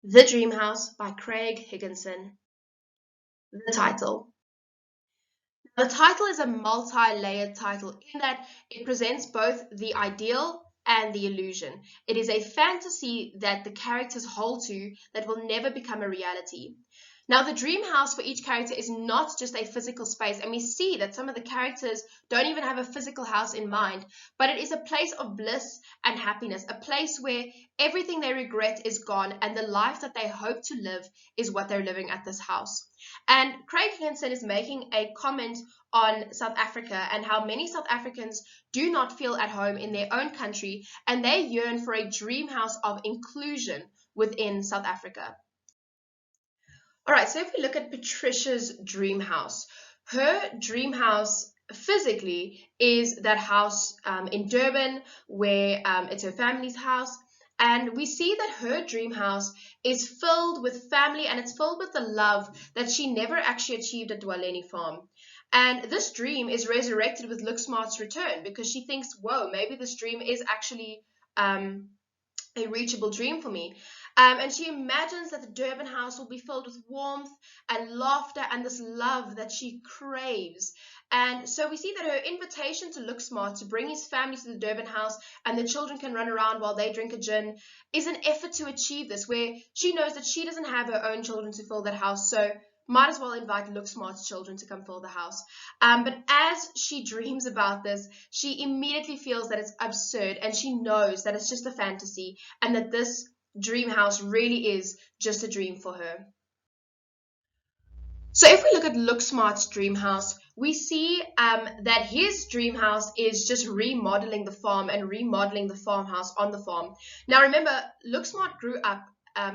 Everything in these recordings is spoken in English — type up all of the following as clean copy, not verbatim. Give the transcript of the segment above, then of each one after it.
The Dream House by Craig Higginson. The title. The title is a multi-layered title in that it presents both the ideal and the illusion. It is a fantasy that the characters hold to that will never become a reality. Now, the dream house for each character is not just a physical space, and we see that some of the characters don't even have a physical house in mind, but it is a place of bliss and happiness, a place where everything they regret is gone, and the life that they hope to live is what they're living at this house. And Craig Higginson is making a comment on South Africa and how many South Africans do not feel at home in their own country, and they yearn for a dream house of inclusion within South Africa. All right, so if we look at Patricia's dream house, her dream house physically is that house in Durban where it's her family's house. And we see that her dream house is filled with family and it's filled with the love that she never actually achieved at Dwaleni Farm. And this dream is resurrected with Look Smart's return because she thinks, whoa, maybe this dream is actually a reachable dream for me. And she imagines that the Durban house will be filled with warmth and laughter and this love that she craves. And so we see that her invitation to Look Smart to bring his family to the Durban house and the children can run around while they drink a gin is an effort to achieve this, where she knows that she doesn't have her own children to fill that house. So might as well invite Look Smart's children to come fill the house. But as she dreams about this, she immediately feels that it's absurd and she knows that it's just a fantasy and that this dream house really is just a dream for her. So if we look at Look Smart's dream house, we see that his dream house is just remodeling the farm and remodeling the farmhouse on the farm. Now remember, Look Smart grew up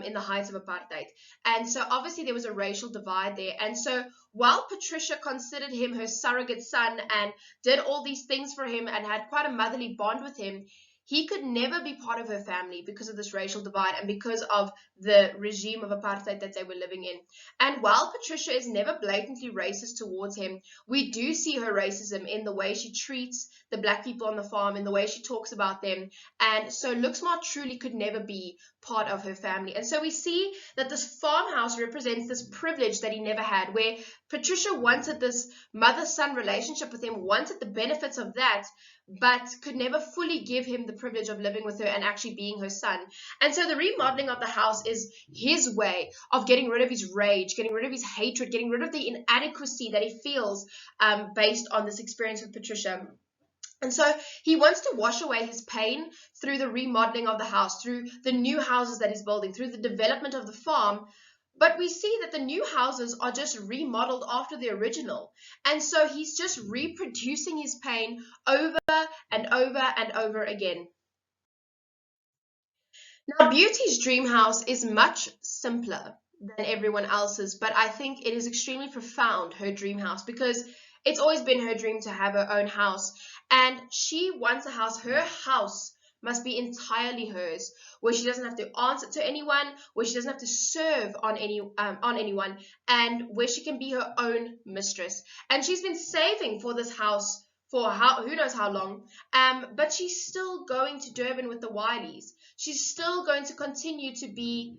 in the height of apartheid. And so obviously there was a racial divide there. And so while Patricia considered him her surrogate son and did all these things for him and had quite a motherly bond with him, he could never be part of her family because of this racial divide and because of the regime of apartheid that they were living in. And while Patricia is never blatantly racist towards him, we do see her racism in the way she treats the black people on the farm, in the way she talks about them. And so Look Smart truly could never be part of her family. And so we see that this farmhouse represents this privilege that he never had, where Patricia wanted this mother-son relationship with him, wanted the benefits of that, but could never fully give him the privilege of living with her and actually being her son. And so the remodeling of the house is his way of getting rid of his rage, getting rid of his hatred, getting rid of the inadequacy that he feels based on this experience with Patricia. And so he wants to wash away his pain through the remodeling of the house, through the new houses that he's building, through the development of the farm. But we see that the new houses are just remodeled after the original. And so he's just reproducing his pain over and over and over again. Now, Beauty's dream house is much simpler than everyone else's, but I think it is extremely profound, her dream house, because it's always been her dream to have her own house. And she wants a house, her house must be entirely hers, where she doesn't have to answer to anyone, where she doesn't have to serve on anyone, and where she can be her own mistress. And she's been saving for this house for who knows how long, but she's still going to Durban with the Wileys. She's still going to continue to be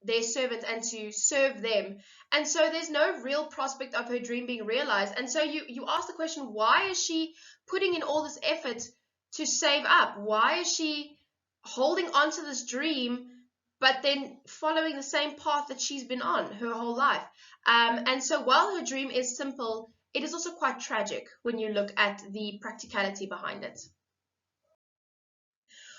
their servant and to serve them. And so there's no real prospect of her dream being realized. And so you ask the question, why is she putting in all this effort to save up? Why is she holding on to this dream, but then following the same path that she's been on her whole life? And so while her dream is simple, it is also quite tragic when you look at the practicality behind it.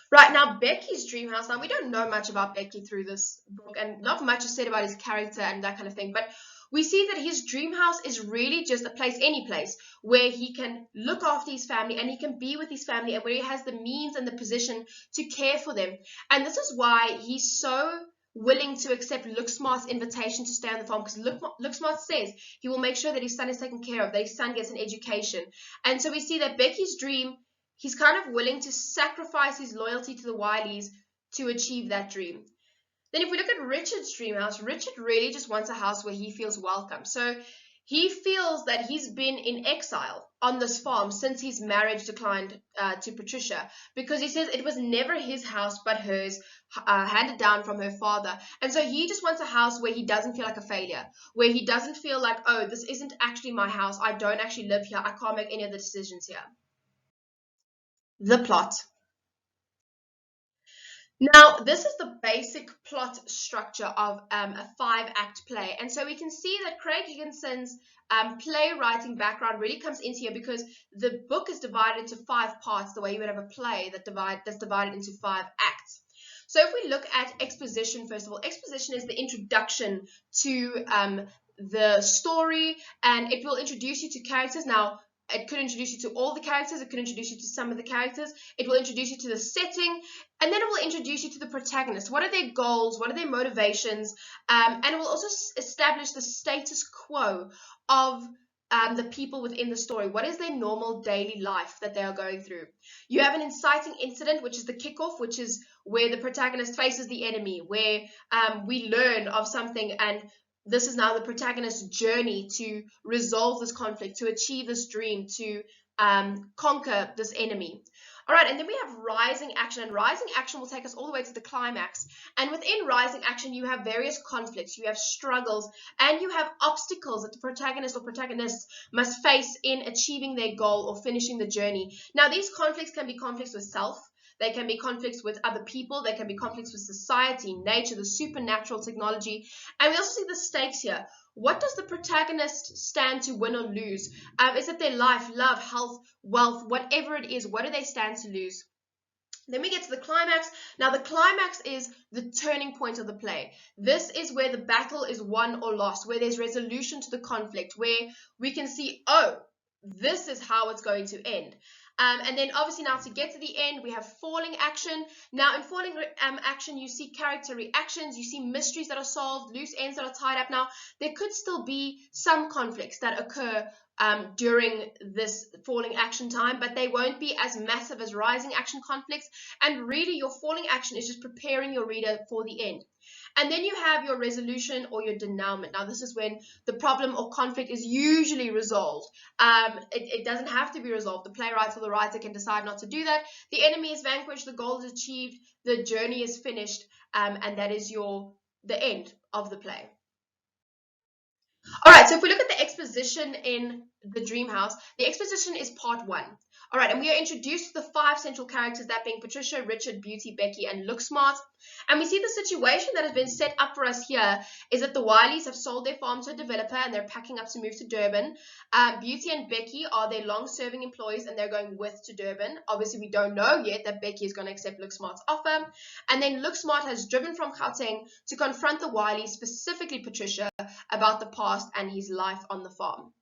Right, now Becky's dream house. Now we don't know much about Becky through this book, and not much is said about his character and that kind of thing, but we see that his dream house is really just a place, any place, where he can look after his family and he can be with his family and where he has the means and the position to care for them. And this is why he's so willing to accept Look Smart's invitation to stay on the farm, because Look Smart says he will make sure that his son is taken care of, that his son gets an education. And so we see that Becky's dream, he's kind of willing to sacrifice his loyalty to the Wileys to achieve that dream. Then if we look at Richard's dream house, Richard really just wants a house where he feels welcome. So He feels that he's been in exile on this farm since his marriage declined to Patricia, because he says it was never his house but hers, handed down from her father. And so he just wants a house where he doesn't feel like a failure, where he doesn't feel like, oh, this isn't actually my house. I don't actually live here. I can't make any of the decisions here. The plot. Now, this is the basic plot structure of a 5-act play. And so we can see that Craig Higginson's playwriting background really comes into here, because the book is divided into 5 parts, the way you would have a play that's divided into 5 acts. So if we look at exposition, first of all, exposition is the introduction to the story, and it will introduce you to characters. Now, it could introduce you to all the characters, it could introduce you to some of the characters, it will introduce you to the setting, and then it will introduce you to the protagonist. What are their goals? What are their motivations? And it will also establish the status quo of the people within the story. What is their normal daily life that they are going through? You have an inciting incident, which is the kickoff, which is where the protagonist faces the enemy, where we learn of something, and this is now the protagonist's journey to resolve this conflict, to achieve this dream, to conquer this enemy. All right, and then we have rising action, and rising action will take us all the way to the climax. And within rising action, you have various conflicts, you have struggles, and you have obstacles that the protagonist or protagonists must face in achieving their goal or finishing the journey. Now, these conflicts can be conflicts with self, they can be conflicts with other people, they can be conflicts with society, nature, the supernatural, technology, and we also see the stakes here. What does the protagonist stand to win or lose? Is it their life, love, health, wealth, whatever it is? What do they stand to lose? Then we get to the climax. Now, the climax is the turning point of the play. This is where the battle is won or lost, where there's resolution to the conflict, where we can see, oh, this is how it's going to end. And then obviously now to get to the end, we have falling action. Now in falling action, you see character reactions, you see mysteries that are solved, loose ends that are tied up. Now, there could still be some conflicts that occur during this falling action time, but they won't be as massive as rising action conflicts. And really, your falling action is just preparing your reader for the end. And then you have your resolution or your denouement. Now, this is when the problem or conflict is usually resolved. It doesn't have to be resolved. The playwright or the writer can decide not to do that. The enemy is vanquished, the goal is achieved, the journey is finished, and that is the end of the play. All right, so if we look at the exposition in the Dream House, the exposition is part 1. All right, and we are introduced to the 5 central characters, that being Patricia, Richard, Beauty, Becky, and Look Smart. And we see the situation that has been set up for us here is that the Wileys have sold their farm to a developer and they're packing up to move to Durban. Beauty and Becky are their long-serving employees and they're going with to Durban. Obviously, we don't know yet that Becky is going to accept Look Smart's offer. And then Look Smart has driven from Gauteng to confront the Wileys, specifically Patricia, about the past and his life on the farm.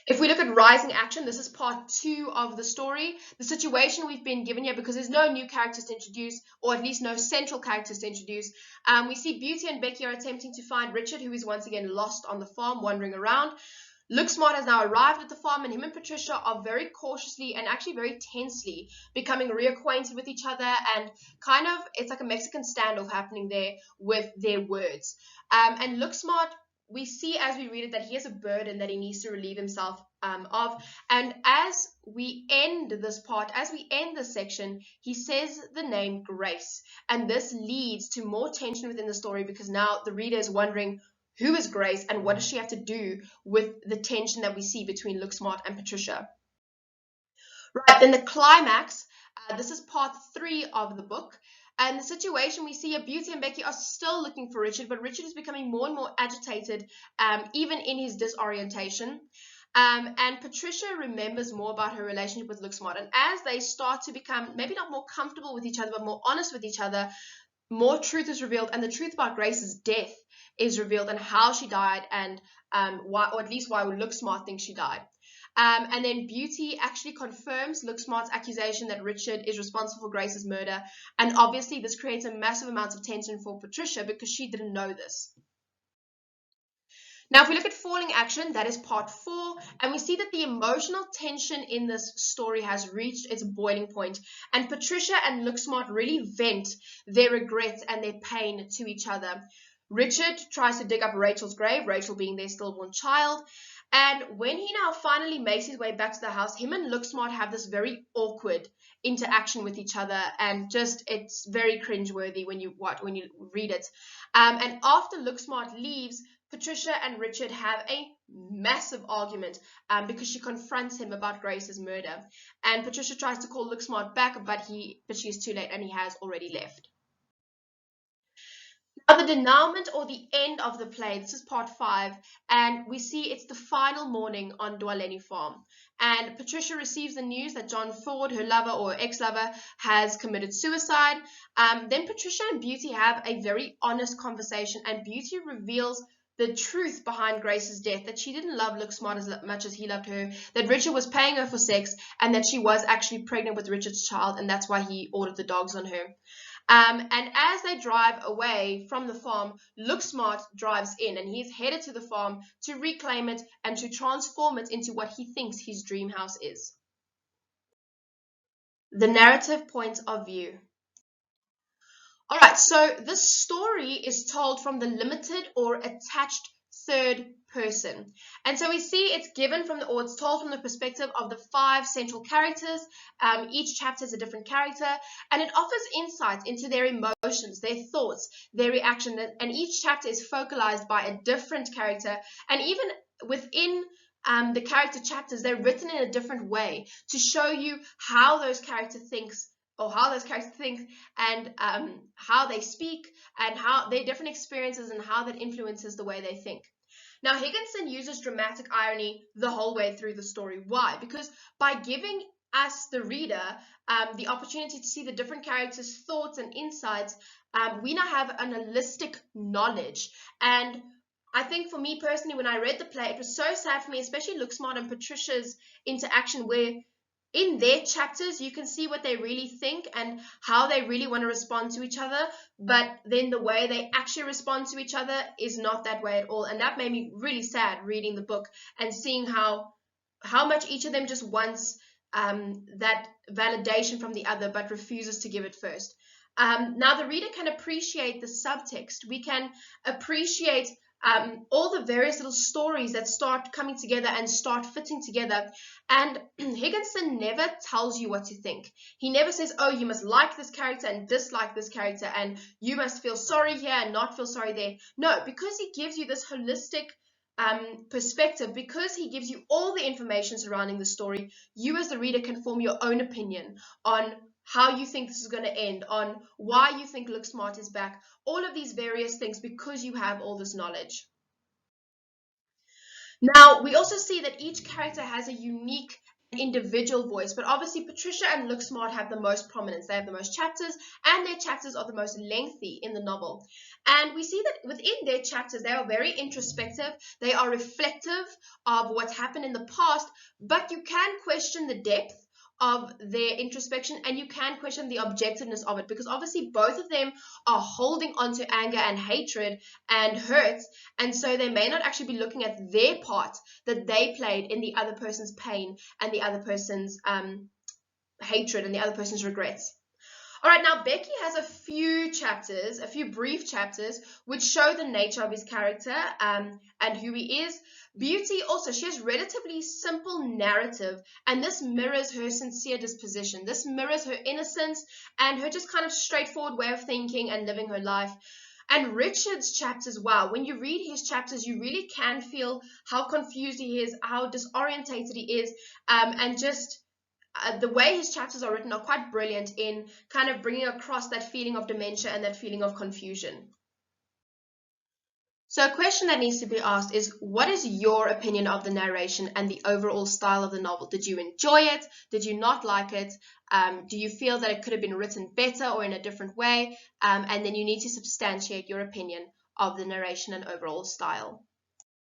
If we look at rising action, this is part 2 of the story. The situation we've been given here, because there's no new characters to introduce, or at least no central characters to introduce, we see Beauty and Becky are attempting to find Richard, who is once again lost on the farm, wandering around. Look Smart has now arrived at the farm, and him and Patricia are very cautiously and actually very tensely becoming reacquainted with each other, and kind of, it's like a Mexican standoff happening there with their words. And Look Smart, we see as we read it that he has a burden that he needs to relieve himself of. And as we end this part, as we end this section, he says the name Grace. And this leads to more tension within the story, because now the reader is wondering, who is Grace and what does she have to do with the tension that we see between Look Smart and Patricia? Right, then the climax, this is part 3 of the book. And the situation we see here, Beauty and Becky are still looking for Richard, but Richard is becoming more and more agitated, even in his disorientation. And Patricia remembers more about her relationship with Look Smart. And as they start to become maybe not more comfortable with each other, but more honest with each other, more truth is revealed, and the truth about Grace's death is revealed, and how she died, and why, or at least why Look Smart thinks she died. And then Beauty actually confirms Look Smart's accusation that Richard is responsible for Grace's murder. And obviously this creates a massive amount of tension for Patricia, because she didn't know this. Now, if we look at falling action, that is part 4, and we see that the emotional tension in this story has reached its boiling point, and Patricia and Look Smart really vent their regrets and their pain to each other. Richard tries to dig up Rachel's grave, Rachel being their stillborn child. And when he now finally makes his way back to the house, him and Looksmart have this very awkward interaction with each other, and just it's very cringeworthy when you read it. And after Looksmart leaves, Patricia and Richard have a massive argument because she confronts him about Grace's murder. And Patricia tries to call Looksmart back, but she's too late and he has already left. Now, the denouement, or the end of the play, this is part 5, and we see it's the final morning on Dwaleni Farm. And Patricia receives the news that John Ford, her lover or ex-lover, has committed suicide. Then Patricia and Beauty have a very honest conversation, and Beauty reveals the truth behind Grace's death, that she didn't love Looksmart as much as he loved her, that Richard was paying her for sex, and that she was actually pregnant with Richard's child, and that's why he ordered the dogs on her. And as they drive away from the farm, Looksmart drives in, and he's headed to the farm to reclaim it and to transform it into what he thinks his dream house is. The narrative point of view. All right, so this story is told from the limited or attached third person. And so we see it's told from the perspective of the 5 central characters. Each chapter is a different character, and it offers insight into their emotions, their thoughts, their reaction, and each chapter is focalized by a different character. And even within the character chapters, they're written in a different way to show you how those characters think, and how they speak, and how their different experiences, and how that influences the way they think. Now, Higginson uses dramatic irony the whole way through the story. Why? Because by giving us, the reader, the opportunity to see the different characters' thoughts and insights, we now have an holistic knowledge. And I think for me personally, when I read the play, it was so sad for me, especially Looksmart and Patricia's interaction, where in their chapters, you can see what they really think and how they really want to respond to each other, but then the way they actually respond to each other is not that way at all. And that made me really sad reading the book and seeing how much each of them just wants that validation from the other, but refuses to give it first. Now, the reader can appreciate the subtext. We can appreciate all the various little stories that start coming together and start fitting together. And Higginson never tells you what to think. He never says, oh, you must like this character and dislike this character, and you must feel sorry here and not feel sorry there. No, because he gives you this holistic perspective, because he gives you all the information surrounding the story, you as the reader can form your own opinion on how you think this is going to end, on why you think Looksmart is back, all of these various things, because you have all this knowledge. Now, we also see that each character has a unique individual voice, but obviously Patricia and Looksmart have the most prominence. They have the most chapters, and their chapters are the most lengthy in the novel. And we see that within their chapters, they are very introspective. They are reflective of what's happened in the past, but you can question the depth of their introspection, and you can question the objectiveness of it, because obviously both of them are holding on to anger and hatred and hurt, and so they may not actually be looking at their part that they played in the other person's pain and the other person's hatred and the other person's regrets. All right, now Becky has a few brief chapters, which show the nature of his character and who he is. Beauty also, she has relatively simple narrative, and this mirrors her sincere disposition. This mirrors her innocence and her just kind of straightforward way of thinking and living her life. And Richard's chapters, wow, when you read his chapters, you really can feel how confused he is, how disorientated he is, and just the way his chapters are written are quite brilliant in kind of bringing across that feeling of dementia and that feeling of confusion. So a question that needs to be asked is, what is your opinion of the narration and the overall style of the novel? Did you enjoy it? Did you not like it? Do you feel that it could have been written better or in a different way? And then you need to substantiate your opinion of the narration and overall style.